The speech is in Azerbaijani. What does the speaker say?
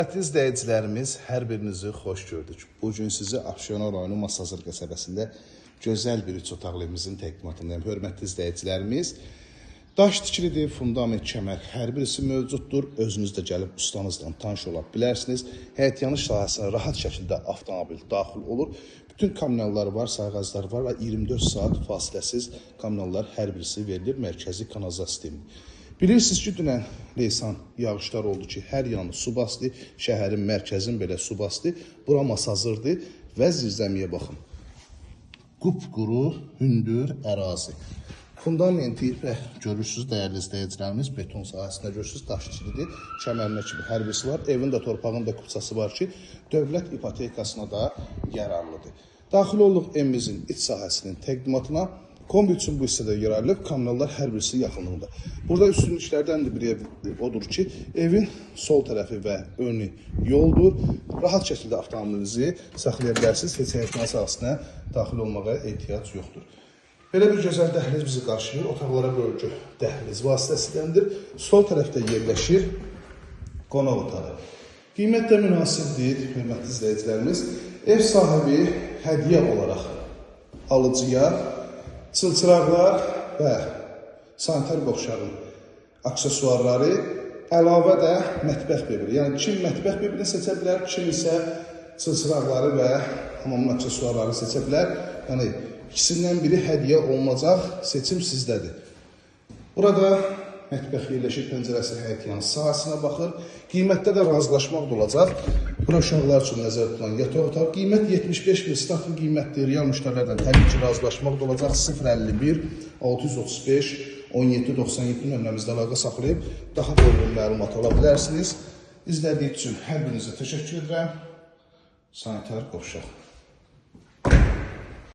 Hörmətli izləyicilərimiz, hər birinizi xoş gördük. Bugün sizi Abşeron rayonu Masazır qəsəbəsində gözəl bir 3 otaqlı evimizin təqdimatındayım. Hörmətli izləyicilərimiz, daş tikilidir, fundament, kəmər hər birisi mövcuddur. Özünüz də gəlib ustanızla tanış ola bilərsiniz. Həyətyanı sahəsinə rahat şəkildə avtomobil daxil olur. Bütün kommunallar var, sayğaclar var və 24 saat fasiləsiz kommunallar hər birisi verilir mərkəzi kanalizasiya sistemi. Bilirsiniz ki, dünən leysan yağışlar oldu ki, hər yanı su bastı, şəhərin mərkəzin belə su bastı. Bura Masazırdır və zirzəmiyə baxın. Qupquru, hündür ərazi. Fundamenti və görürsünüz, dəyərli izləyicilərimiz, beton sahəsində görürsünüz, daş tikilidir, kəmərinə kimi hər birisi var. Evin də, torpağın da kupçası var ki, dövlət ipotekasına da yararlıdır. Daxil olduq evimizin iç sahəsinin təqdimatına. Kombi üçün bu hissədə yer ayrılıb, kommunallar hər birisi yaxınlığında. Burada üstünlüklərdən də biri odur ki, evin sol tərəfi və önü yoldur. Rahat şəkildə avtomobilinizi saxlaya bilərsiniz, heç həyətyan sahəsinə daxil olmağa ehtiyac yoxdur. Belə bir gözəl dəhliz bizi qarşılayır, otaqlara bölgü dəhliz vasitəsindəndir. Sol tərəfdə yerləşir qonaq otağı. Qiymət də münasibdir, hörmətli izləyicilərimiz. Ev sahibi hədiyyə olaraq alıcıya çılçıraqlar və sanitar boşağın aksesuarları, əlavə də mətbəx bebili. Yəni, kim mətbəx bebilini seçə bilər, kim isə çılçıraqları və hamamın aksesuarları seçə bilər. Yəni, ikisindən biri hədiyyə olunacaq, seçim sizdədir. Burada mətbəx yerləşir, pəncərəsi həyətyanı sahəsinə baxır. Qiymətdə də razılaşmaq da olacaq. Bura uşaqlar üçün nəzərdə tutulan yataq otağı. Qiymət 75 min statın qiymətdir. Real müştərilərdən təbii ki, razılaşmaq da olacaq. 051 635 1797 nömrəmizdə əlaqə saxlayıb daha doygun məlumat ala bilərsiniz. İzlədiyiniz üçün hər birinizə təşəkkür edirəm. Sanitar qovşaq.